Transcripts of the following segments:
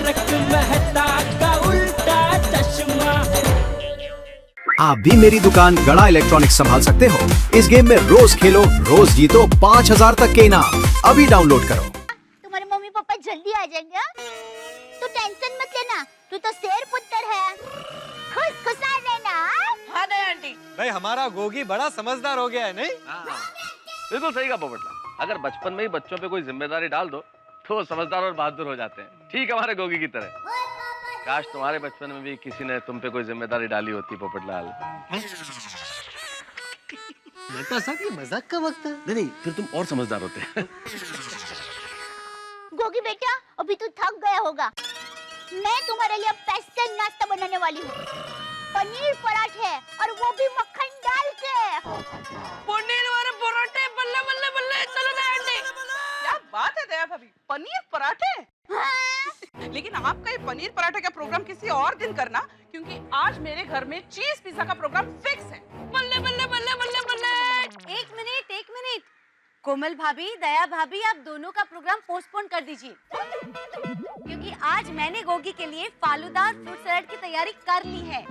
तारक मेहता का उल्टा चश्मा। आप भी मेरी दुकान गड़ा इलेक्ट्रॉनिक्स संभाल सकते हो। इस गेम में रोज खेलो, रोज जीतो 5000 तक के इनाम। अभी डाउनलोड करो। तुम्हारे मम्मी पापा जल्दी आ जाएंगे हाँ? तू टेंशन मत लेना, तू तो शेर पुत्र है, खुश खुशहाल रहना। हाँ नहीं आंटी, भाई हमारा गोगी बड़ा समझदार हो गया है नहीं? बिल्कुल सही कहा पोपटलाल। अगर बचपन में ही बच्चों पे कोई जिम्मेदारी डाल दो तो वो समझदार और बहादुर हो जाते हैं, ठीक हमारे गोगी की तरह। काश तुम्हारे बचपन में भी किसी ने तुम पे कोई जिम्मेदारी डाली होती पोपटलाल। तो सब ये मजाक का वक्त है। नहीं फिर तुम और समझदार होते। गोगी बेटा, अभी तू थक गया होगा। मैं तुम्हारे लिए स्पेशल नाश्ता बनाने वाली हूँ, पनीर पराठे और वो भी मक्खन डाल के। पनीर वाले पराठे, बल्ले बल्ले बल्ले, चलो ना आंटी। क्या बात है दया भाभी, पनीर पराठे? हाँ? लेकिन आपका ये पनीर पराठे का प्रोग्राम किसी और दिन करना, क्योंकि आज मेरे घर में चीज पिज्जा का प्रोग्राम फिक्स है। बल्ले बल्ले बल्ले बल्ले बल्ले। एक मिनट, कोमल भाभी, दया भाभी, आप दोनों का प्रोग्राम पोस्टपोन कर दीजिए, क्योंकि आज मैंने गोगी के लिए फालूदा और फ्रूट सलाद की तैयारी कर ली है।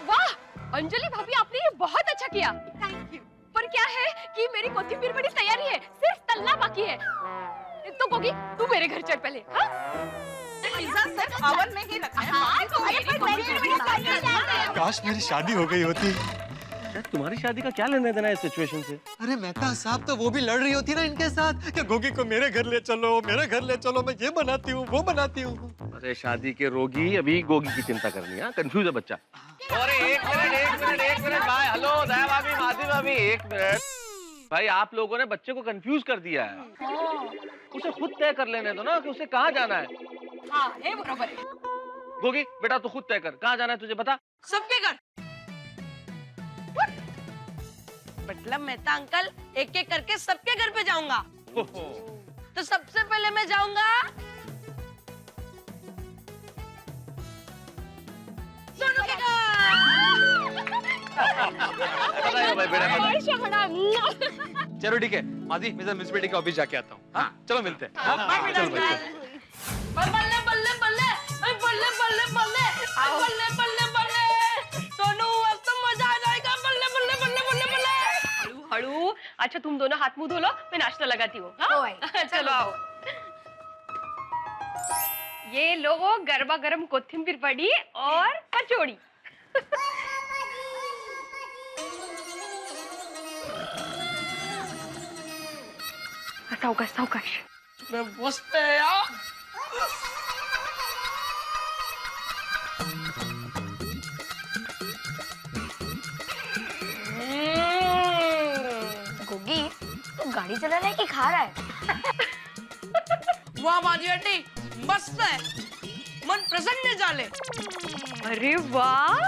वाह अंजलि भाभी, आपने ये बहुत अच्छा किया। Thank you. पर क्या है कि मेरी कोथिंबीर बड़ी तैयारी है, सिर्फ तलना बाकी है। तो गोगी तू मेरे घर चल पहले। हाँ? पिज्जा सिर्फ ओवन में ही रखना है। हाँ, तो अरे पर मैंने काश मेरी शादी हो गई होती। तुम्हारी शादी का क्या लेना देना है इस सिचुएशन से? अरे मेहता साहब तो वो भी लड़ रही होती ना इनके साथ कि गोगी को मेरे घर ले चलो, मेरे घर ले चलो, मैं ये बनाती हूँ वो बनाती हूँ। अरे शादी के रोगी अभी गोगी की चिंता करनी है, कंफ्यूज है बच्चा। अरे एक मिनट भाई, हेलो दया भाभी, माधवी भाभी, एक मिनट भाई, आप लोगों ने बच्चे को कंफ्यूज कर दिया है। उसे खुद तय कर लेने दो ना कि उसे कहाँ जाना है। हाँ, है बराबर है। गोगी बेटा तू खुद तय कर, कहाँ जाना है तुझे बता। सबके घर। मतलब मेहता अंकल एक एक करके सबके घर पे जाऊंगा। तो सबसे पहले मैं जाऊंगा सोनू के घर। चलो ठीक है माधी, मैं म्यूनिसिपैलिटी के ऑफिस जाके आता हूँ। हाँ चलो मिलते हैं। बल्ले बल्ले बल्ले बल्ले बल्ले बल्ले बल्ले बल्ले बल्ले। सोनू अब तो मजा आ जाएगा। बल्ले बल्ले बल्ले बल्ले बल्ले। हड़ू, अच्छा तुम दोनों हाथ मुंह धो लो, मैं नाश्ता लगाती हूँ। हाँ? चलो आओ। ये लो गरबा गरम कोथिंबीर बड़ी और कचौड़ी। सावकाश सावकाश। मैं बसते यार। गोगी, तू गाड़ी चला रहा है कि खा रहा है? वाह माजी आंटी, मस्त है, मन प्रसन्न झाले। अरे वाह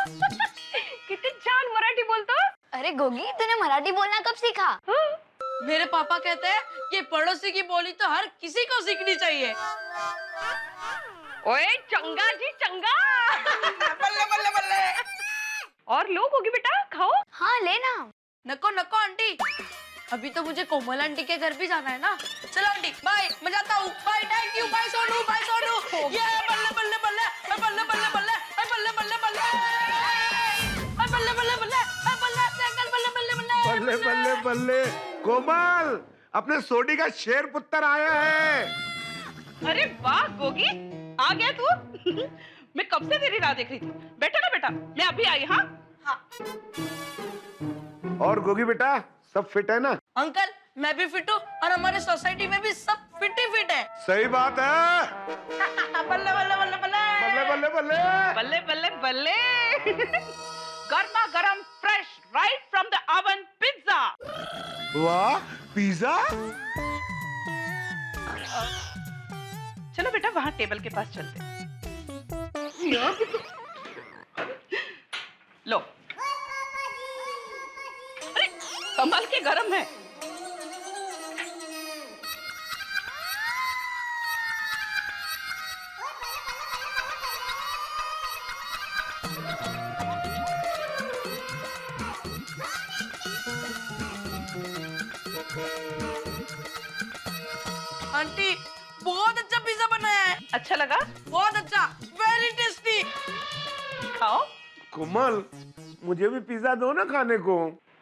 कितने छान मराठी बोलतो। अरे गोगी, तूने मराठी बोलना कब सीखा? मेरे पापा कहते हैं कि पड़ोसी की बोली तो हर किसी को सीखनी चाहिए। ओए चंगा जी चंगा। बल्ले बल्ले बल्ले। और लो गोगी बेटा खाओ। हाँ लेना। नको नको आंटी, अभी तो मुझे कोमल आंटी के घर भी जाना है ना। चलो आंटी बाय, मैं जाता हूँ। Bye, thank you, bye Sonu, bye Sonu. ये बल्ले बल्ले बल्ले बल्ले बल्ले बल्ले बल्ले बल्ले बल्ले बल्ले बल्ले बल्ले बल्ले बल्ले बल्ले। कोमल, अपने सोडी का शेर पुत्र आया है। अरे वाह गोगी, आ गया तू। मैं कब से तेरी राह देख रही थी। बैठो ना बेटा, मैं अभी आई। हाँ हाँ। और गोगी बेटा सब फिट है ना? अंकल मैं भी फिट हूँ और हमारे सोसाइटी में भी सब फिट ही फिट है। सही बात है। बल्ले बल्ले बल्ले बल्ले बल्ले बल्ले बल्ले बल्ले बल्ले बल्ले। गर्मा गरम fresh right from the oven pizza. वाह, पिज्जा। चलो बेटा वहाँ टेबल के पास चलते। लो। अरे कमाल के गरम है। आंटी बहुत अच्छा पिज्जा बनाया है। अच्छा अच्छा लगा? बहुत अच्छा, वेरी टेस्टी। खाओ। कोमल, मुझे भी पिज्जा दो ना खाने को।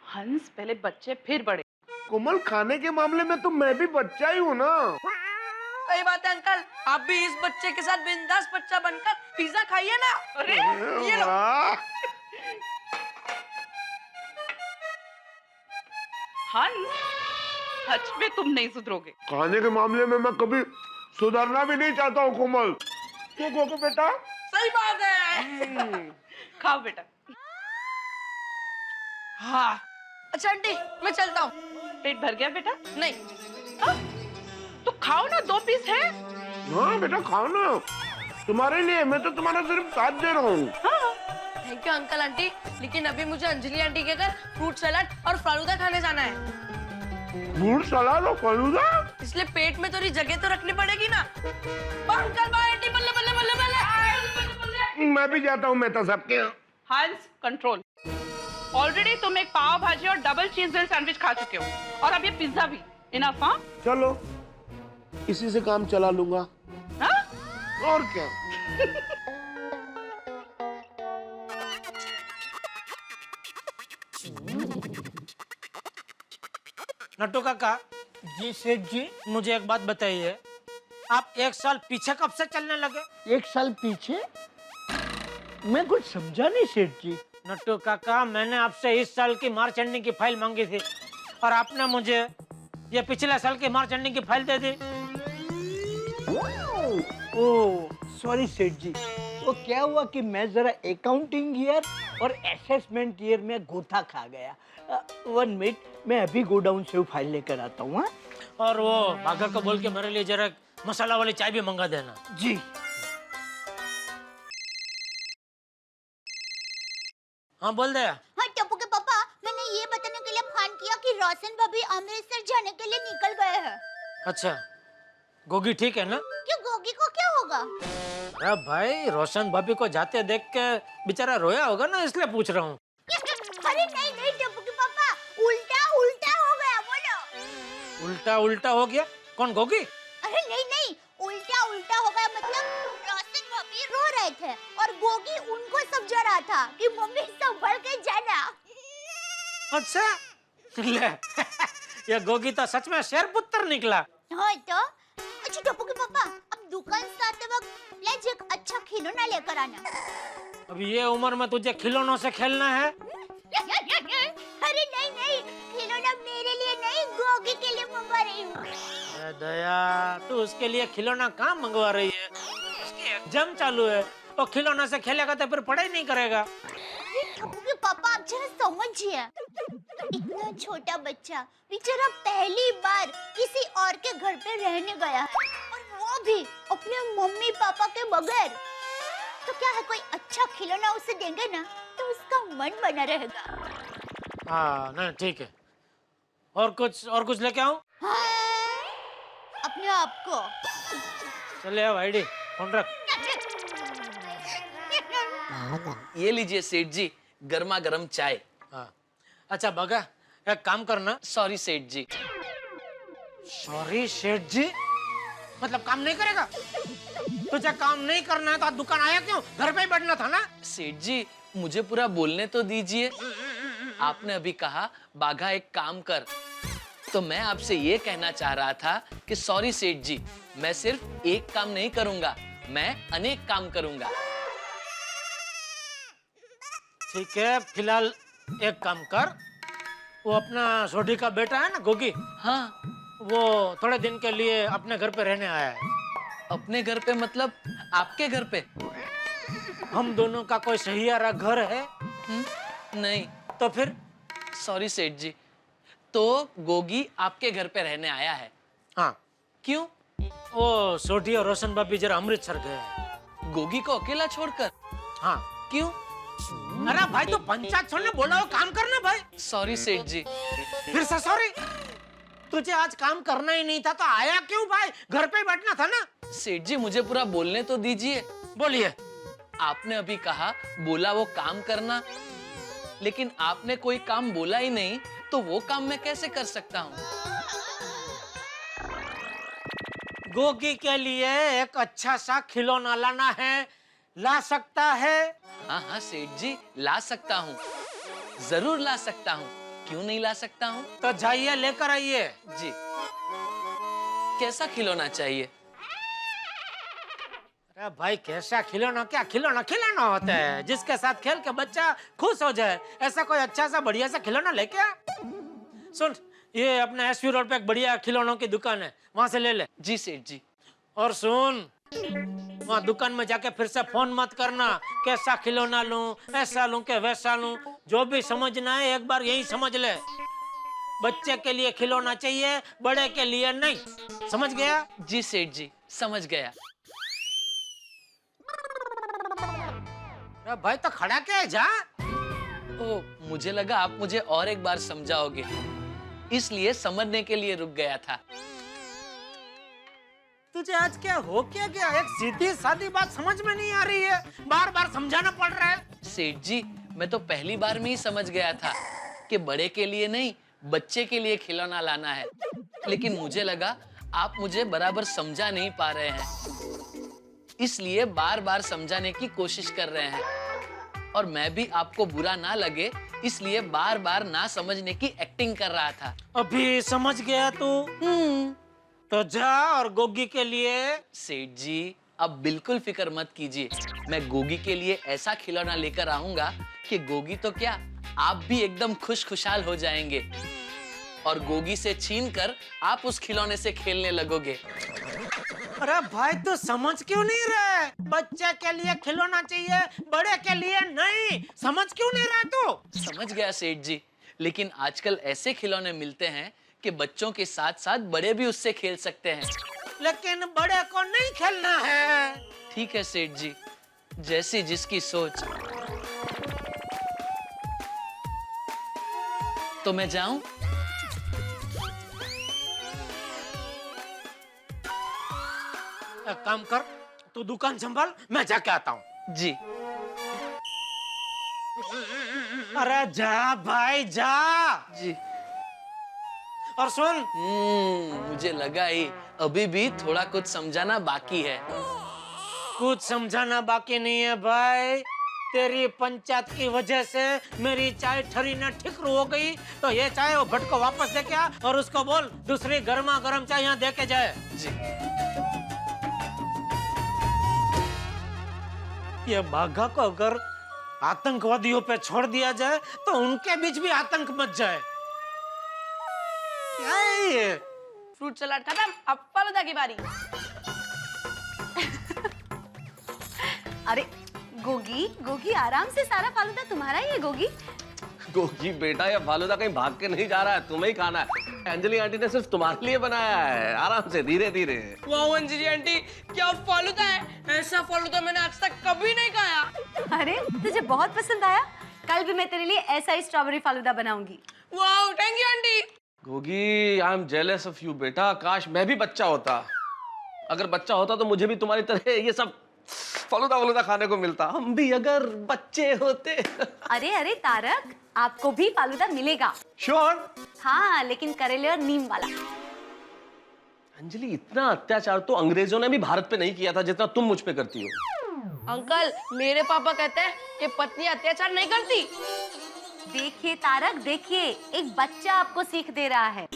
हंस, पहले बच्चे फिर बड़े। कोमल, खाने के मामले में तो मैं भी बच्चा ही हूँ ना। सही बात है अंकल, आप भी इस बच्चे के साथ बिंदास बच्चा बनकर पिज्जा खाइए ना। अरे ये लो। वाह। हंस, सच में तुम नहीं सुधरोगे। खाने के मामले में मैं कभी सुधरना भी नहीं चाहता हूँ कोमल। क्यों गोगो बेटा? सही बात है। खाओ बेटा। हाँ, अच्छा आंटी मैं चलता हूँ। पेट भर गया बेटा? नहीं। हाँ? तो खाओ ना, 2 पीस है। हाँ बेटा, खाओ ना, तुम्हारे लिए। मैं तो तुम्हारा सिर्फ साथ दे रहा हूँ। थैंक यू अंकल आंटी, लेकिन अभी मुझे अंजलि आंटी के घर फ्रूट सलाद और फालूदा खाने जाना है। फ्रूट सलाद और फालूदा? इसलिए पेट में थोड़ी जगह तो रखनी पड़ेगी ना। अंकल बाय आंटी, बल्ले बल्ले बल्ले बल्ले। मैं भी जाता हूँ मेहता साहब के यहाँ। हंस, कंट्रोल। ऑलरेडी तुम एक पाव भाजी और डबल चीज ग्रिल सैंडविच खा चुके हो, और अब ये पिज्जा भी। इनफ? हाँ, चलो, इसी से काम चला लूंगा। हाँ? और क्या। नट्टू काका। जी सेठ जी, मुझे एक बात बताइए, आप 1 साल पीछे कब से चलने लगे? 1 साल पीछे? मैं कुछ समझा नहीं सेठ जी। नट्टू काका, मैंने आपसे इस साल की मार्च एंडिंग की फाइल मांगी थी और आपने मुझे ये पिछले साल की मार्च एंडिंग की फाइल दे दी। ओह सॉरी सेठ जी, वो क्या हुआ कि मैं जरा अकाउंटिंग ईयर और असेसमेंट ईयर में गोथा खा गया। 1 मिनट, मैं अभी गोडाउन से वो फाइल लेकर आता हूँ। हाँ? और वो बाघा को बोल के मेरे लिए जरा मसाला वाली चाय भी मंगा देना। जी। हाँ बोल दे। हाँ टप्पू के पापा, मैंने ये बताने के लिए फोन किया कि रोशन भाभी अमृतसर जाने के लिए निकल गए हैं। अच्छा, गोगी ठीक है ना? क्यों, गोगी को क्या होगा? अरे भाई, रोशन भाभी को जाते देख के बेचारा रोया होगा ना, इसलिए पूछ रहा हूँ। अरे नहीं नहीं टप्पू के पापा, उल्टा उल्टा हो गया। बोलो। उल्टा उल्टा हो गया? कौन, गोगी? अरे नहीं नहीं, उल्टा उल्टा हो गया मतलब रोशन भाभी रो रहे थे और गोगी उनको समझा रहा था कि मम्मी संभल के जाना। अच्छा ले ये गोगी तो सच में शेर पुत्र निकला। हाँ तो अच्छा टप्पू के पापा, अब दुकान से आते वक्त प्लीज एक अच्छा खिलौना लेकर आना। अभी ये उम्र में तुझे खिलौनों से खेलना है? अरे नहीं नहीं, खिलौना मेरे लिए नहीं, गोगी के लिए मंगवा रही हूँ। अरे दया, तू उसके लिए खिलौना कहाँ मंगवा रही है? उसकी एग्जाम चालू है, और खिलौना से खेलेगा तो फिर पढ़ाई नहीं करेगा। टप्पू के पापा, आप जरा समझिए, इतना छोटा बच्चा बेचारा पहली बार किसी और के घर पे रहने गया है, और वो भी अपने मम्मी पापा के बगैर। तो क्या है, कोई अच्छा खिलौना उसे देंगे ना तो उसका मन बना रहेगा। हाँ नहीं ठीक है, और कुछ लेके आऊं? हाँ, अपने आप को। चले आओ आईडी, फोन रख। ये लीजिए सेठ जी, गर्मा गर्म चाय। हाँ अच्छा बगा, एक काम करना। सॉरी सेठ जी। सॉरी सेठ जी? मतलब काम नहीं करेगा? तुझे काम नहीं करना है तो दुकान आया क्यों? घर पे ही बैठना था ना। सेठ जी मुझे पूरा बोलने तो दीजिए। आपने अभी कहा बाघा एक काम कर, तो मैं आपसे ये कहना चाह रहा था कि सॉरी सेठ जी, मैं सिर्फ एक काम नहीं करूंगा, मैं अनेक काम करूंगा। ठीक है, फिलहाल एक काम कर, वो अपना सोडी का बेटा है ना गोगी, हाँ, वो थोड़े दिन के लिए अपने घर पे रहने आया है। अपने घर पे मतलब आपके घर पे? हम दोनों का कोई सहियारा घर है? नहीं। तो फिर? सॉरी सेठ जी, तो गोगी आपके घर पे रहने आया है? हाँ। क्यों? वो सोडी और रोशन भाभी जरा अमृतसर गए हैं। गोगी को अकेला छोड़कर? हाँ। क्यों? अरे भाई तो पंचायत छोड़ने बोला हो, काम करना भाई। सॉरी सेठ जी। फिर से सॉरी? तुझे आज काम करना ही नहीं था तो आया क्यों भाई? घर पे ही बैठना था ना। सेठ जी मुझे पूरा बोलने तो दीजिए। बोलिए। आपने अभी कहा बोला वो काम करना, लेकिन आपने कोई काम बोला ही नहीं, तो वो काम मैं कैसे कर सकता हूँ? गोगी के लिए एक अच्छा सा खिलौना लाना है, ला सकता है? हाँ हाँ सेठ जी, ला सकता हूँ, जरूर ला सकता हूँ, क्यों नहीं ला सकता हूँ? तो जाइए लेकर आइए। जी। कैसा खिलौना चाहिए? अरे भाई कैसा खिलौना? क्या खिलौना? खिलौना होता है जिसके साथ खेल के बच्चा खुश हो जाए। ऐसा कोई अच्छा सा बढ़िया सा खिलौना लेके आ। सुन, ये अपने एसपी रोड पे एक बढ़िया खिलौनों की दुकान है, वहां से ले ले। जी सेठ जी। और सुन, वहाँ दुकान में जाके फिर से फोन मत करना, कैसा खिलौना लूं, ऐसा लूं के वैसा लूं। जो भी समझना है एक बार यही समझ ले, बच्चे के लिए खिलौना चाहिए, बड़े के लिए नहीं। समझ गया? जी सेठ जी, समझ गया। अरे भाई तो खड़ा क्या है, जा। ओ, मुझे लगा आप मुझे और एक बार समझाओगे, इसलिए समझने के लिए रुक गया था। तुझे आज क्या हो क्या गया? एक सीधी सादी बात समझ में नहीं आ रही है, बार बार समझाना पड़ रहा है। सेठ जी, मैं तो पहली बार में ही समझ गया था कि बड़े के लिए नहीं, बच्चे के लिए खिलौना लाना है, लेकिन मुझे लगा आप मुझे बराबर समझा नहीं पा रहे हैं, इसलिए बार बार समझाने की कोशिश कर रहे हैं। और मैं भी आपको बुरा ना लगे इसलिए बार बार ना समझने की एक्टिंग कर रहा था। अभी समझ गया तू? तो जा और गोगी के लिए। सेठ जी, अब बिल्कुल फिक्र मत कीजिए, मैं गोगी के लिए ऐसा खिलौना लेकर आऊंगा कि गोगी तो क्या, आप भी एकदम खुशखुशाल हो जाएंगे और गोगी से छीनकर आप उस खिलौने से खेलने लगोगे। अरे भाई तू समझ क्यों नहीं रहा? बच्चे के लिए खिलौना चाहिए, बड़े के लिए नहीं। समझ क्यों नहीं रहा तू? समझ गया सेठ जी, लेकिन आजकल ऐसे खिलौने मिलते हैं कि बच्चों के साथ साथ बड़े भी उससे खेल सकते हैं। लेकिन बड़े को नहीं खेलना है। ठीक है सेठ जी, जैसी जिसकी सोच। तो मैं जाऊं? एक काम कर, तू दुकान संभाल, मैं जाके आता हूँ। जी। अरे जा भाई जा। जी। और सुन, मुझे लगा ही अभी भी थोड़ा कुछ समझाना बाकी है। कुछ समझाना बाकी नहीं है भाई। तेरी पंचायत की वजह से मेरी चाय ठरी न ठिकरू हो गई, तो ये चाय वो भट्ट को वापस दे के आ और उसको बोल दूसरी गर्मा गर्म चाय यहाँ दे के जाए। जी। ये बाघा को अगर आतंकवादियों पे छोड़ दिया जाए तो उनके बीच भी आतंक मच जाए। क्या है ये? फ्रूट सलाद खत्म, अब फालूदा की बारी। अरे गोगी, गोगी आराम से, सारा फालूदा तुम्हारा ही है गोगी। गोगी बेटा, ये फालूदा कहीं भाग के नहीं जा रहा है, तुम्हें ही खाना है। अंजलि आंटी ने सिर्फ तुम्हारे लिए बनाया है, आराम से धीरे धीरे। वाह अंजलि आंटी, क्या फालूदा है? ऐसा फालूदा मैंने आज तक कभी नहीं खाया। अरे तुझे बहुत पसंद आया, कल भी मैं तेरे लिए ऐसा ही स्ट्रॉबेरी फालूदा बनाऊंगी। वाह thank you aunty. Gogi, I am jealous of you बेटा, काश मैं भी बच्चा होता। अगर बच्चा होता तो मुझे भी तुम्हारी तरह ये सब फालूदा वालूदा खाने को मिलता। हम भी अगर बच्चे होते। अरे अरे तारक, आपको भी फालूदा मिलेगा। श्योर? हाँ, लेकिन करेले और नीम वाला। अंजलि, इतना अत्याचार तो अंग्रेजों ने भी भारत पे नहीं किया था जितना तुम मुझ पे करती हो। अंकल, मेरे पापा कहते हैं कि पत्नी अत्याचार नहीं करती। देखिए तारक, देखिए, एक बच्चा आपको सीख दे रहा है।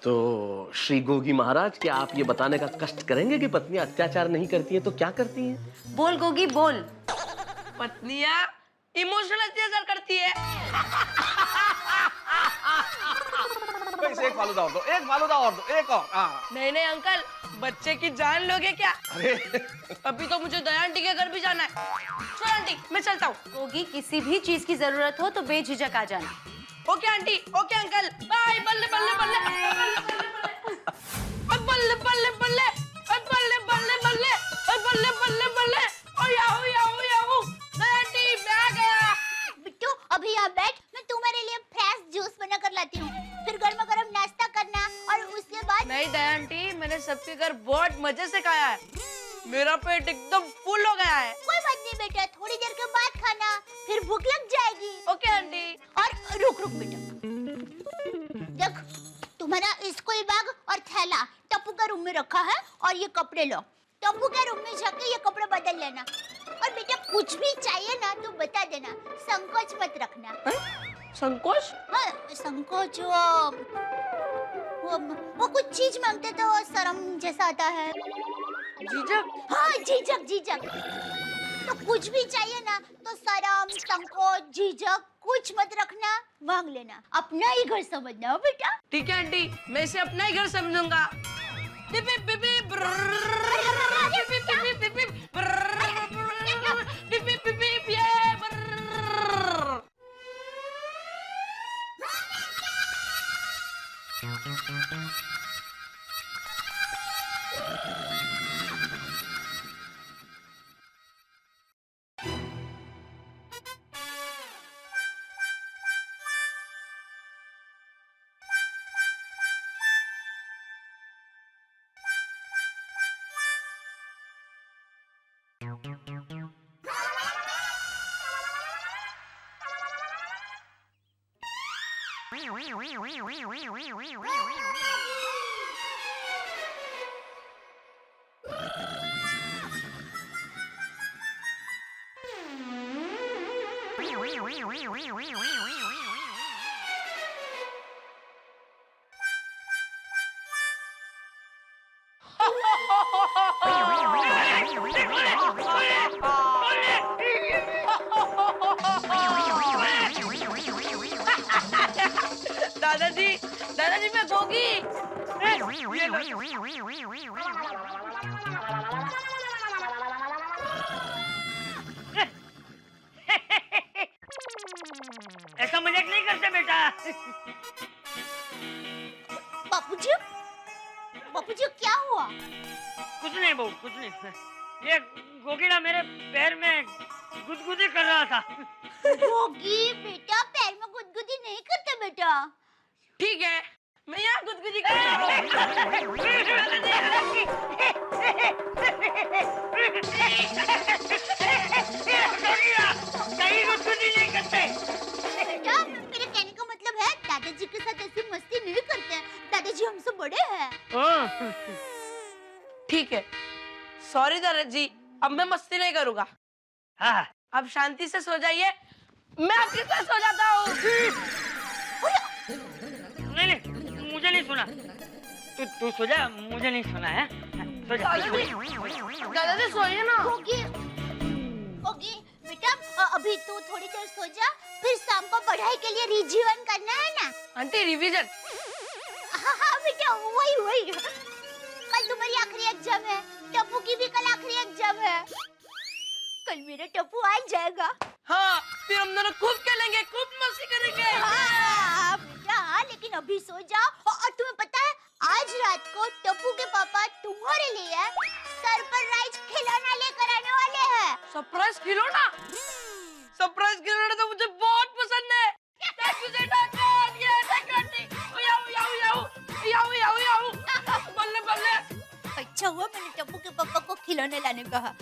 तो श्री गोगी महाराज, क्या आप ये बताने का कष्ट करेंगे कि पत्नियां अत्याचार नहीं करती हैं तो क्या करती हैं? बोल गोगी बोल। पत्नियां इमोशनल अत्याचार करती है। वैसे एक फालूदा और दो, एक फालूदा और दो, एक और। नहीं नहीं अंकल, बच्चे की जान लोगे क्या? अरे अभी तो मुझे दया आंटी के घर भी जाना है। चलो आंटी, मैं चलता हूँ। गोगी, किसी भी चीज की जरूरत हो तो बेझिझक आ जाना। Okay aunty, okay uncle, bye. बल्ले बल्ले बल्ले बल्ले बल्ले बल्ले बल्ले बल्ले बल्ले बल्ले बल्ले बल्ले। ओ याहू याहू याहू, आंटी मैं आ गया। बिट्टू अभी यहाँ बैठ, मैं तुम्हारे लिए फ्रेश जूस बना कर लाती हूँ, फिर गर्मा गर्म नाश्ता करना और उसके बाद। नहीं दया आंटी, मैंने सबके घर बहुत मजे से खाया है, मेरा पेट एकदम फुल हो गया है। कोई बात नहीं बेटा, थोड़ी देर के बाद खाना, फिर भूख लग जाएगी। Okay aunty. और रुक रुक बेटा, देख तुम्हारा स्कूल बैग और थैला टप्पू का रूम में में रखा है और ये कपड़े लो। टप्पू के रूम में जाके ये कपड़े बदल लेना। और बेटा कुछ भी चाहिए ना तो बता देना, संकोच मत रखना। संकोच? हाँ, संकोच वो कुछ चीज मांगते तो शर्म जैसा आता है। झिझक? हाँ, झिझक झिझक। तो कुछ भी चाहिए ना तो शर्म, संकोच, झिझक कुछ मत रखना, मांग लेना। अपना ही घर समझना हो बेटा। ठीक है आंटी, मैं इसे अपना ही घर समझूंगा। पिप पिप पिप पिप ब्रर्र, पिप पिप पिप पिप पिप ब्रर्र, पिप पिप पिप पिप ये ब्रर्र। दादाजी, दादाजी मैं गोगी। ऐसा मजाक नहीं करते बेटा। बापूजी, बापूजी क्या हुआ? कुछ नहीं बहू, कुछ नहीं। ये गोगी ना मेरे पैर में गुदगुदी कर रहा था। गोगी बेटा पैर में गुदगुदी नहीं करते बेटा। ठीक है, मैं यहाँ गुदगुदी कर रहा हूँ। कहीं गुदगुदी नहीं करते। बेटा मेरे कहने का मतलब है दादाजी के साथ ऐसी मस्ती नहीं करते हैं। दादाजी हमसे बड़े हैं। ठीक है, सॉरी दादाजी, अब मैं मस्ती नहीं करूँगा। हाँ, अब शांति से सो जाइए, मैं आपके साथ सो जाता हूँ। नहीं, मुझे नहीं सुना। तू सो जा, मुझे नहीं सुना है। सो जा। दादाजी सोइए ना। गोगी, गोगी बेटा अभी तू थोड़ी देर सो जा, फिर शाम को पढ़ाई के लिए रिवीजन करना है ना। Aunty revision? हाँ हाँ बेटा वही। कल तुम्हारी आखिरी एग्जाम है, टप्पू की भी कल आखिरी एग्जाम है। कल मेरा टप्पू आ जाएगा। हाँ, फिर हम दोनों खूब खेलेंगे, खूब मस्ती करेंगे। हाँ बेटा, लेकिन अभी सो जाओ। और तुम्हें पता है आज रात को टप्पू के पापा तुम्हारे लिए सरप्राइज खिलौना लेकर आने वाले हैं। सरप्राइज खिलौना? सरप्राइज खिलौना तो मुझे बहुत पसंद है। Thank you, Santa Claus. Yeah, thank you, aunty. याऊ। बल्ले। अच्छा हुआ मैंने टप्पू के पापा को खिलौने लाने कहा।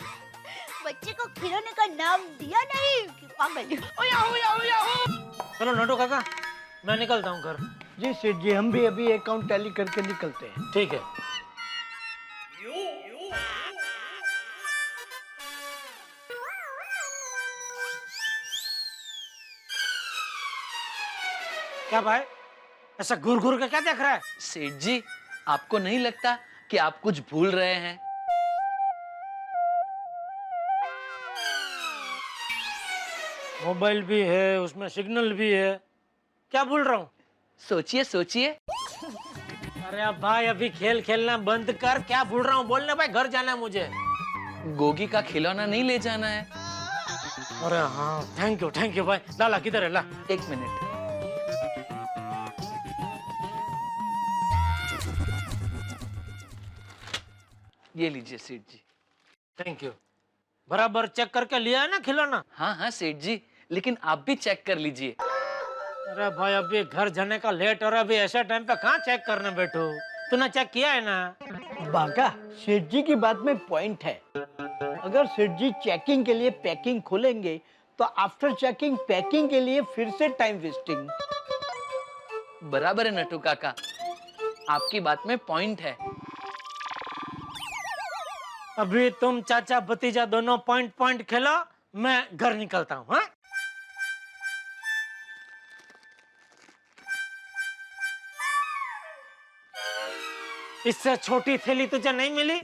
बच्चे को खिलौने का नाम दिया नहीं कि पागल। याऊ। चलो नटू काका, मैं निकलता हूँ घर। जी सेठ जी, हम भी अभी अकाउंट टैली करके निकलते हैं। ठीक है। क्या भाई, ऐसा घूर घूर के क्या देख रहा है? सेठ जी, आपको नहीं लगता कि आप कुछ भूल रहे हैं? मोबाइल भी है, उसमें सिग्नल भी है। क्या भूल रहा हूँ? सोचिए। अरे अब भाई अभी खेल खेलना बंद कर। क्या भूल रहा हूँ बोलने भाई, घर जाना है मुझे। गोगी का खिलौना नहीं ले जाना है? अरे हाँ, थैंक यू भाई। लाला किधर है? ला 1 मिनट। ये लीजिए सेठ जी। Thank you. बराबर चेक करके लिया है ना खिलौना? हाँ सेठ जी, लेकिन आप भी चेक कर लीजिए। अरे भाई अभी घर जाने का लेट हो रहा है, अभी ऐसे टाइम पे कहाँ चेक करने बैठो? तूने चेक किया है ना? बाका, सेठ जी की बात में पॉइंट है। अगर सेठ जी चेकिंग के लिए पैकिंग खोलेंगे तो आफ्टर चेकिंग पैकिंग के लिए फिर से टाइम वेस्टिंग। बराबर है नटू काका, आपकी बात में पॉइंट है। अभी तुम चाचा भतीजा दोनों पॉइंट पॉइंट खेलो, मैं घर निकलता हूँ। हाँ? इससे छोटी थैली तुझे नहीं मिली?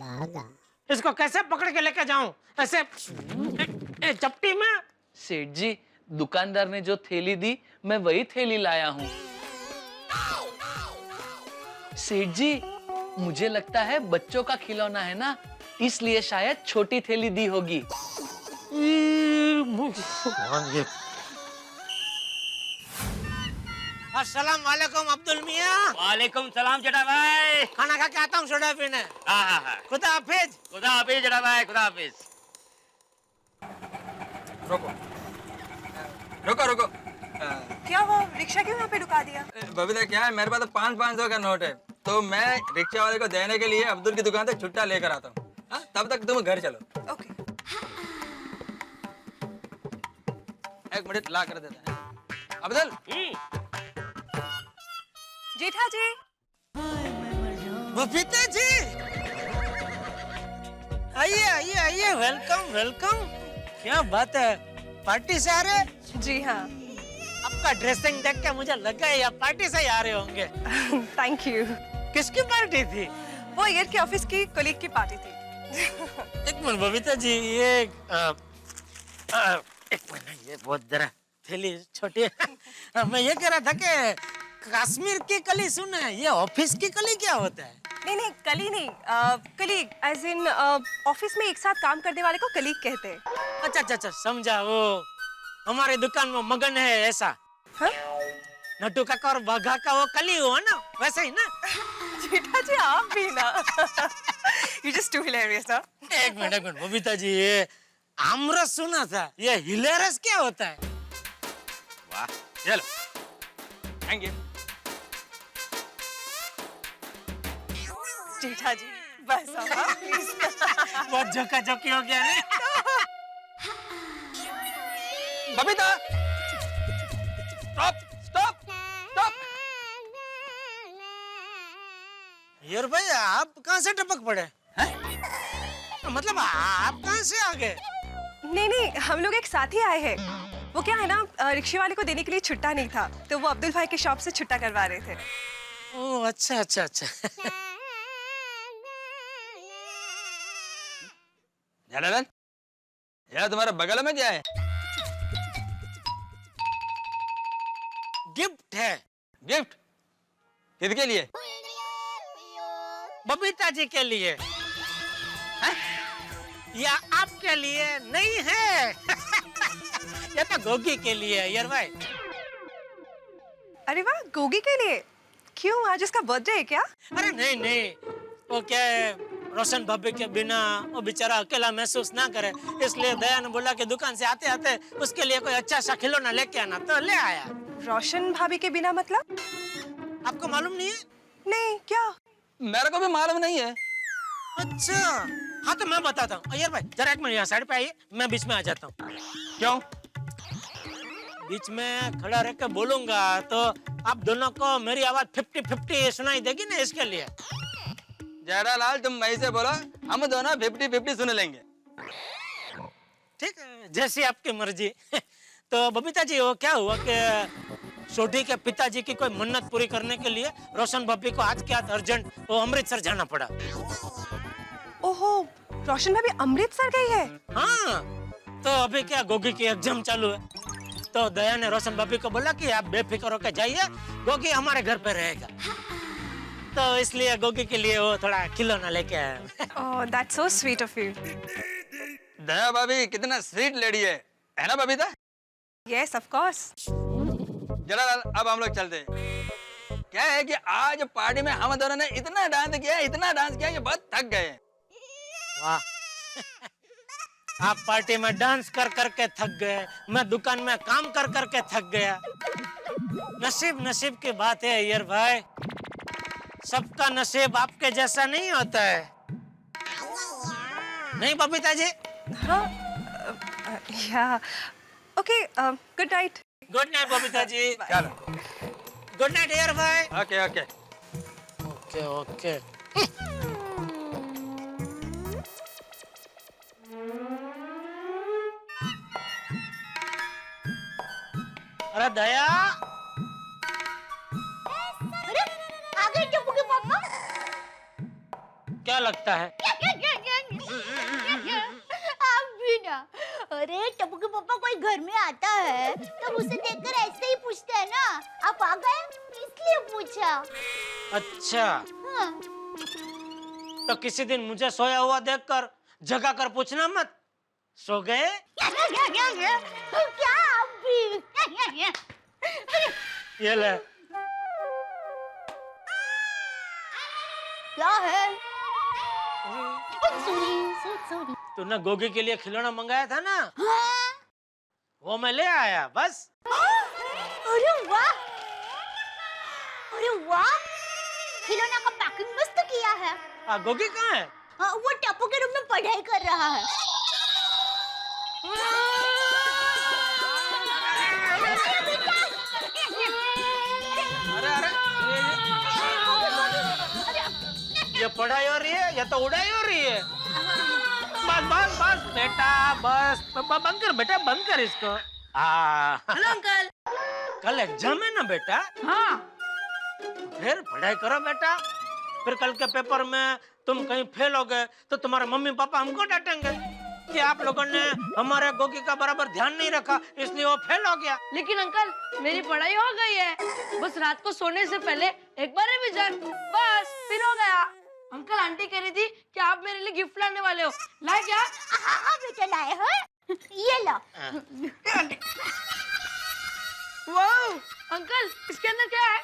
इसको कैसे पकड़ के लेके जाऊं? ऐसे चपटी में? सेठ जी, दुकानदार ने जो थैली दी मैं वही थैली लाया हूँ। सेठ जी, मुझे लगता है बच्चों का खिलौना है ना, इसलिए शायद छोटी थैली दी होगी। अस्सलाम वालेकुम अब्दुल मियाँ। वालेकुम सलाम जड़ा भाई। खाना खा के आता हूँ सोडा पीने। हाँ। खुदा हाफिज। खुदा हाफिज जड़ा भाई, खुदा हाफिज। रुको रुको रुको। क्या वो रिक्शा क्यों यहाँ पे रुका दिया? बबीता क्या है, मेरे पास तो 500 का नोट है, तो मैं रिक्शा वाले को देने के लिए अब्दुल की दुकान से छुट्टा लेकर आता हूँ। तब तक तुम घर चलो। ओके। एक मिनट ला कर देता है। अब्दुल। जेठा जी। बबीता जी, आइए आइए आइए, वेलकम वेलकम। क्या बात है, पार्टी से आ रहे? जी हाँ। आपका ड्रेसिंग देख के मुझे लगा है आप पार्टी से ही आ रहे होंगे। Thank you. किसकी पार्टी थी? वो ईयर के ऑफिस की कलीग की पार्टी थी। एक मिनट बबीता जी, ये एक मिनट, ये बहुत जरा थैली छोटी है। मैं ये कह रहा था कि कश्मीर की कली सुना है, ये ऑफिस की कली क्या होता है? नहीं नहीं, कली नहीं, कलीग एज इन ऑफिस में एक साथ काम करने वाले को कलीग कहते हैं। अच्छा अच्छा अच्छा, समझा। वो हमारी दुकान में मगन है ऐसा? हाँ? नट्टू काका और बाघा का वो कली हुआ ना, वैसे ही ना? जेठा जी आप भी ना। You just too hilarious, huh? एक मिनट बबीता जी, ये आमरस सुना था, ये हिलेरस क्या होता है? वाह, चलो। Thank you. जेठा जी बस प्लीज। बहुत झोंका झोंकी हो गया नहीं? Babita, stop stop stop. यार भाई, आप कहाँ से टपक पड़े? मतलब आप कहाँ से आ गए? नहीं नहीं, हम लोग एक साथ ही आए हैं। वो क्या है ना, रिक्शे वाले को देने के लिए छुट्टा नहीं था, तो वो अब्दुल भाई के शॉप से छुट्टा करवा रहे थे। ओह अच्छा अच्छा अच्छा। जलालन, यार तुम्हारे बगल में क्या है? गिफ्ट है। गिफ्ट? किसके लिए? बबीता जी के लिए। है? या आपके लिए नहीं है? ये तो गोगी के लिए है यार भाई। अरे वाह, गोगी के लिए? क्यों, आज उसका बर्थडे है क्या? अरे नहीं नहीं, वो क्या है, रोशन भाभी के बिना वो बेचारा अकेला महसूस ना करे, इसलिए दया ने बोला कि दुकान से आते आते उसके लिए कोई अच्छा सा खिलौना लेके आना, तो ले आया। रोशन भाभी के बिना मतलब? आपको मालूम नहीं है? नहीं, क्या? मेरे को भी मालूम नहीं है। अच्छा, हाँ तो मैं बताता हूँ। यार भाई जरा एक मिनट यहाँ साइड पे आइए, मैं बीच में आ जाता हूँ। क्यों? बीच में खड़ा रह के बोलूंगा तो आप दोनों को मेरी आवाज 50-50 सुनाई देगी ना, इसके लिए। जेठालाल, तुम वहीं से बोलो, हम दोनों 50-50 सुन लेंगे। ठीक है, जैसी आपकी मर्जी। तो बबीता जी, वो क्या हुआ कि छोटी के पिताजी की कोई मन्नत पूरी करने के लिए रोशन भाभी को आज के आज अर्जेंट वो अमृतसर जाना पड़ा। ओहो, रोशन भाभी अमृतसर गई है? हाँ, तो अभी क्या गोगी की एग्जाम चालू है, तो दया ने रोशन भाभी को बोला कि आप बेफिक्र होकर जाइए, गोगी हमारे घर पे रहेगा। तो इसलिए गोगी के लिए वो थोड़ा खिलौना लेके आया। Oh, that's so sweet of you. Daya भाभी कितना स्वीट लेडी है ना Babita? Yes, of course. Jethalal, अब हम लोग चलते हैं। क्या है कि आज पार्टी में हम दोनों ने इतना डांस किया ये बहुत थक गए। वाह। आप पार्टी में डांस कर करके थक गए, मैं दुकान में काम कर करके थक गया। नसीब की बात है यार भाई, सबका नसीब आपके जैसा नहीं होता है, नहीं बबीता जी? हाँ, yeah okay, good night. Good night Babita ji. चलो, गुड नाइट यार भाई। Okay okay okay okay. अरे दया, अरे आ गए टप्पू के पापा। क्या लगता है? आप भी ना। अरे टप्पू के पापा कोई घर में आता है तो उसे देखकर ऐसे ही पूछते हैं ना, आप आ गए, इसलिए पूछा। अच्छा, हाँ। तो किसी दिन मुझे सोया हुआ देखकर जगा कर पूछना मत, सो गए? क्या आप भी? ये ले। क्या है? सॉरी। तूने गोगी के लिए खिलौना मंगाया था ना, हाँ? वो मैं ले आया बस। अरे वाह, अरे वाह, खिलौना का पैकिंग मस्त किया है। गोगी कहाँ है? वो टप्पू के रूम में पढ़ाई कर रहा है। ये पढ़ाई हो रही है या तो उड़ाई हो रही है? बस बस बस बेटा, बस बंद कर बेटा, बंद कर इसको। Hello uncle. कल एग्जाम है ना बेटा? हाँ। फिर पढ़ाई करो बेटा, फिर कल के पेपर में तुम कहीं फेल हो गए तो तुम्हारे मम्मी पापा हमको डांटेंगे कि आप लोगों ने हमारे गोगी का बराबर ध्यान नहीं रखा, इसलिए वो फेल हो गया। लेकिन अंकल मेरी पढ़ाई हो गई है, बस रात को सोने से पहले एक बार रिवीजन, बस फिर हो गया। अंकल आंटी कह रही थी कि आप मेरे लिए गिफ्ट लाने वाले हो, लाए क्या? हाँ बेटा लाए हो, ये लो। वाह अंकल, इसके अंदर क्या है?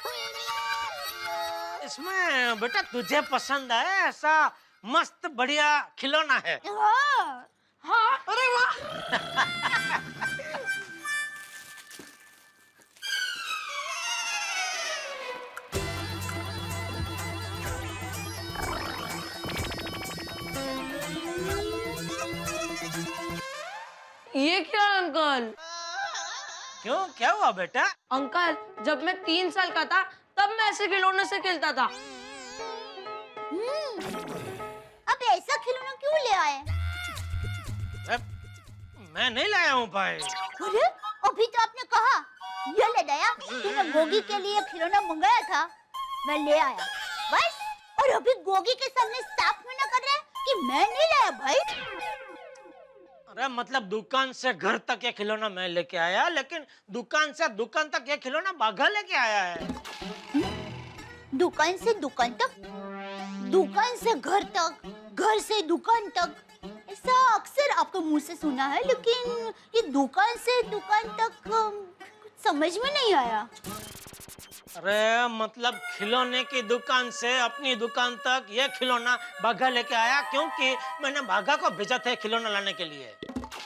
इसमें बेटा तुझे पसंद है ऐसा मस्त बढ़िया खिलौना है। हाँ, अरे वाह। ये क्या अंकल? क्यों, क्या हुआ बेटा? अंकल जब मैं 3 साल का था तब मैं ऐसे खिलौने से खेलता था। अब ऐसा खिलौना क्यों ले आए? मैं नहीं लाया हूँ भाई। अरे अभी तो आपने कहा, ये ले दया, तूने गोगी के लिए खिलौना मंगाया था, मैं ले आया बस। और अभी गोगी के सामने साफ मना कर रहे हैं कि मैं नहीं लाया भाई। अरे मतलब दुकान से घर तक ये खिलौना मैं लेके आया, लेकिन दुकान से दुकान तक ये खिलौना बाघा लेके आया है। दुकान से दुकान तक, दुकान से घर तक, घर से दुकान तक, ऐसा अक्सर आपके मुंह से सुना है, लेकिन ये दुकान से दुकान तक कुछ समझ में नहीं आया। अरे मतलब खिलौने की दुकान से अपनी दुकान तक ये खिलौना बाघा लेके आया, क्योंकि मैंने बाघा को भेजा था खिलौना लाने के लिए।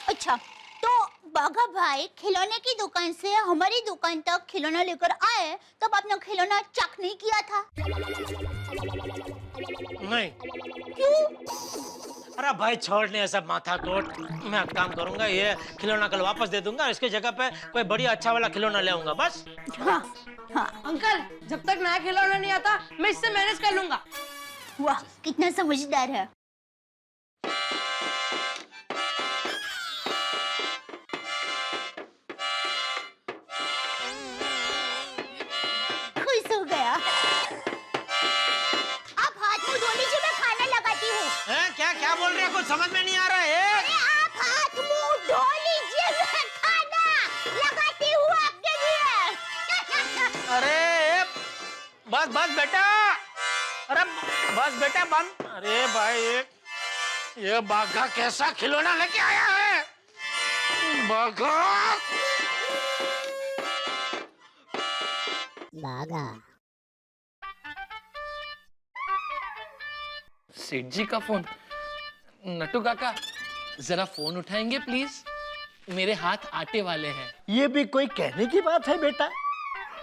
अच्छा, तो बाघा भाई खिलौने की दुकान से हमारी दुकान तक खिलौना लेकर आए, तब आपने खिलौना चेक नहीं किया था? नहीं। क्यों? अरे भाई छोड़ने ऐसा माथा कोट, मैं एक काम करूंगा, ये खिलौना कल वापस दे दूंगा, इसकी जगह पे कोई बढ़िया अच्छा वाला खिलौना ले आऊंगा बस। हाँ, हाँ। अंकल जब तक नया खिलौना नहीं आता मैं इससे मैनेज कर लूंगा। वाह कितना समझदार है। खुश हो गया। आप हाथ मुंह धो लीजिए, मैं खाना लगाती हूँ। क्या क्या बोल रहे हैं, कुछ समझ में नहीं आ रहा है। अरे आप हाथ मुंह धो लीजिए, मैं खाना लगाती हूँ आपके लिए। अरे बस बस बेटा, अरे बस बेटा बंद। अरे भाई ये बाघा कैसा खिलौना लेके आया है? बाघा बाघा। सेठ जी का फोन। नटू काका जरा फोन उठाएंगे प्लीज, मेरे हाथ आटे वाले हैं। ये भी कोई कहने की बात है बेटा?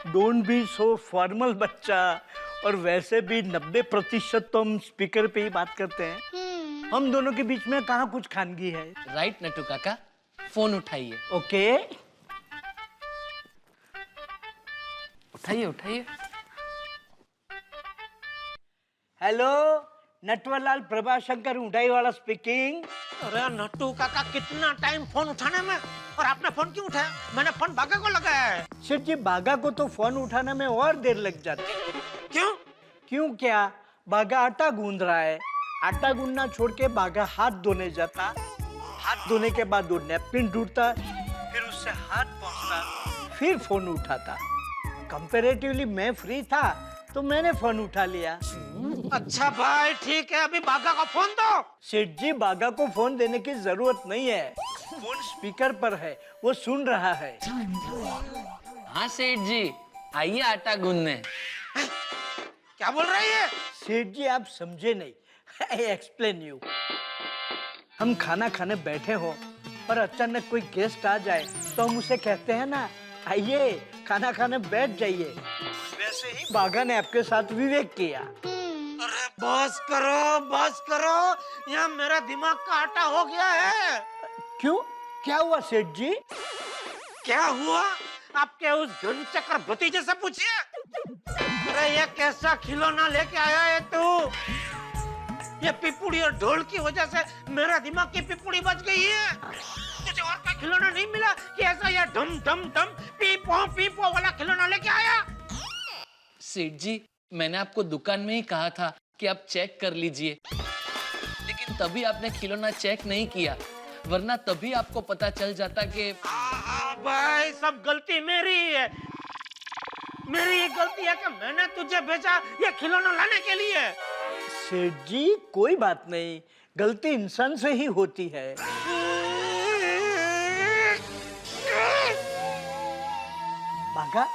डोंट बी सो फॉर्मल बच्चा, और वैसे भी 90% तो हम स्पीकर पे ही बात करते हैं। हम दोनों के बीच में कहाँ कुछ खानगी है। राइट नटू काका, फोन उठाइए। ओके उठाइए उठाइए। हेलो, नटवरलाल प्रभाशंकर उठाई वाला स्पीकिंग। अरे नट्टू काका, कितना टाइम फोन उठाने में, और आपने फोन क्यों उठाया? मैंने फोन बागा को लगाया है। सेठ जी, बागा को तो फोन उठाने में और देर लग जाती। क्यों? क्यों क्या? बागा आटा गूंद रहा है। आटा गूंदना छोड़ के बागा हाथ धोने जाता, हाथ धोने के बाद वो नैपकिन ढूंढता, फिर उससे हाथ पोंछता, फिर फोन उठाता। कंपैरेटिवली मैं फ्री था तो मैंने फोन उठा लिया। अच्छा भाई ठीक है, अभी बागा को फोन दो। सेठ जी, बागा को फोन देने की जरूरत नहीं है, फोन स्पीकर पर है, वो सुन रहा है। हाँ सेठ जी, आइए आटा गूंदने। क्या बोल रही है? सेठ जी, आप समझे नहीं। I explain you. हम खाना खाने बैठे हो और अचानक कोई गेस्ट आ जाए तो हम उसे कहते हैं ना, आइए खाना खाने बैठ जाइए। वैसे ही बागा ने आपके साथ विवेक किया। अरे बस करो, यहाँ मेरा दिमाग का आटा हो गया है। क्यों? क्या हुआ सेठ जी? क्या हुआ? आपके उस घनचक्र भतीजे से पूछिए। अरे ये कैसा खिलौना लेके आया है तू? ये पिपुड़ी और ढोल की वजह से मेरा दिमाग की पिपुड़ी बच गई है। तुझे और कोई खिलौना नहीं मिला कि ऐसा ये डम डम डम पीपो वाला खिलौना लेके आया? सेठ जी, मैंने आपको दुकान में ही कहा था कि आप चेक कर लीजिए, लेकिन तभी आपने खिलौना चेक नहीं किया, वरना तभी आपको पता चल जाता कि भाई सब गलती मेरी है। मेरी ही गलती है कि मैंने तुझे भेजा ये खिलौना लाने के लिए। सेठ जी, कोई बात नहीं, गलती इंसान से ही होती है। बागा,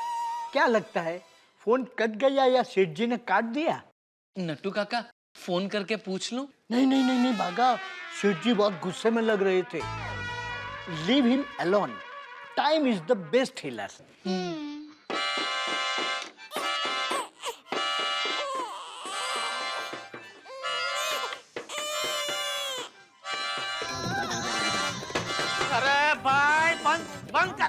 क्या लगता है फोन कट गया या सेठ जी ने काट दिया? नट्टू काका, फोन करके पूछ लूं? नहीं बागा, सेठ जी बहुत गुस्से में लग रहे थे। Leave him alone, time is the best healer. अरे भाई बंद कर।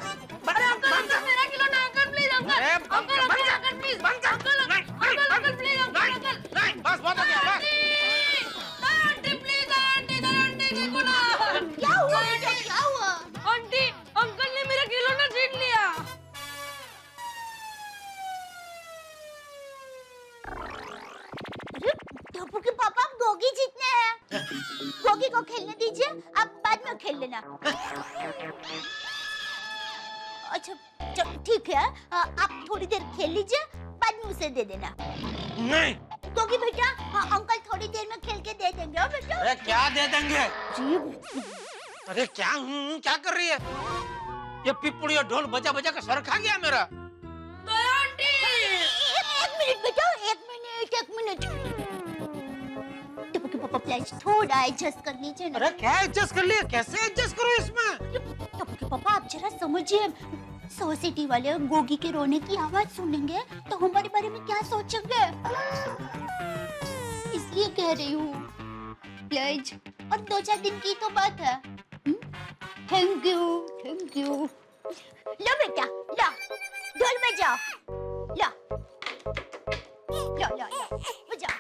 अरे अंकल, मेरा खिलौना uncle, please uncle. Uncle please, बंद कर। Uncle please, uncle. नहीं, बस बहुत हो गया। आंटी प्लीज, आंटी देखो ना। क्या हुआ बेटा, क्या हुआ? आंटी, अंकल ने मेरा खिलौना छीन लिया। टप्पू के पापा, आप गोगी जीतने हैं। गोगी को खेलने दीजिए, आप बाद में खेल लेना। अच्छा ठीक है, आप थोड़ी देर खेल लीजिए, बाद में उसे दे देना। नहीं। गोगी बेटा, अंकल थोड़ी देर में खेल के दे देंगे। बेटा अरे क्या दे देंगे? जी। अरे क्या कर रही है? ये पिपुड़ी और ढोल बजा बजा के सर खा गया मेरा। तो आंटी, एक मिनट बेटा, एक मिनट। टप्पू के पापा प्लीज थोड़ा एडजस्ट कर लीजिए ना। अरे क्या एडजस्ट कर लिया? कैसे एडजस्ट करूं इसमें? टप्पू के पापा, आप जरा समझिए, सोसाइटी वाले गोगी के रोने की आवाज सुनेंगे तो हमारे बारे में क्या सोचेंगे, इसलिए कह रही हूँ प्लीज। और 2-4 दिन की तो बात है। Thank you. लो बेटा, लो ढोल बजाओ, लो बजाओ।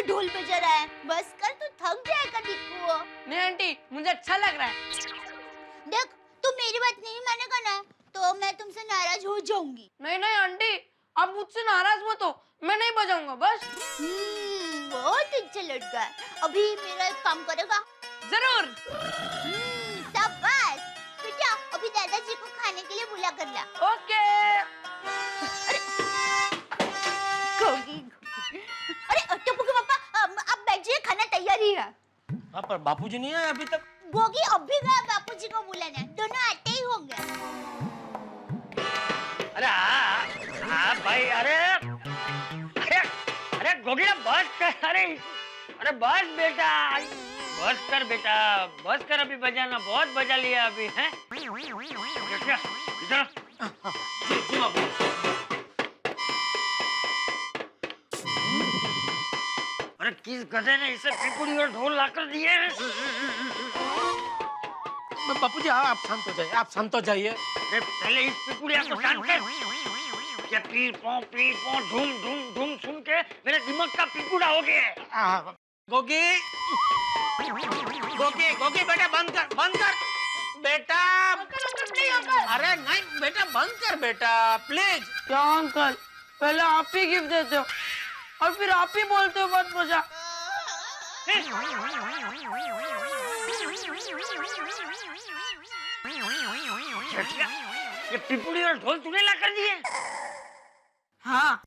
ढोल बजा रहा है, बस कर, तू थक जाएगा टिक्कू। नहीं आंटी, मुझे अच्छा लग रहा है। देख, तू मेरी बात नहीं मानेगा ना तो मैं तुमसे नाराज हो जाऊंगी। नहीं आंटी, आप मुझसे नाराज मत हो, मैं नहीं बजाऊंगा बस। बहुत अच्छा लड़का है। अभी मेरा एक काम करेगा? जरूर। शाबाश बेटा, अभी दादाजी को खाने के लिए बुला कर ला। ओके। अरे टप्पू के पापा, आप बैठिए, खाना तैयार ही है। हाँ, पर बापूजी नहीं आए अभी तक। गोगी अब भी गया बापूजी को बुलाने, दोनों आते ही होंगे। अरे हाँ भाई, अरे गोगी ना बस कर। अरे बस बेटा, बस कर अभी बजाना, बहुत बजा लिया अभी हैं। अरे किस गधे ने इसे पिपुड़ी और ढोल लाकर दिए हैं? बापू जी आप शांत हो जाइए, आप शांत हो जाइए। अरे पहले इस पिपुड़िया को शांत कर। ये पीर पो धूम धूम धूम सुन के मेरे दिमाग का पिपुड़ा हो गया है। गोगी गोगी गोगी बेटा बंद कर बेटा। अरे नहीं बेटा बंद कर बेटा प्लीज। क्या अंकल, पहले आप ही गिफ्ट देते हो और फिर आप ही बोलते हो मत मजा। ये पिपुड़ी और ढोल तूने ला कर दिए? हाँ।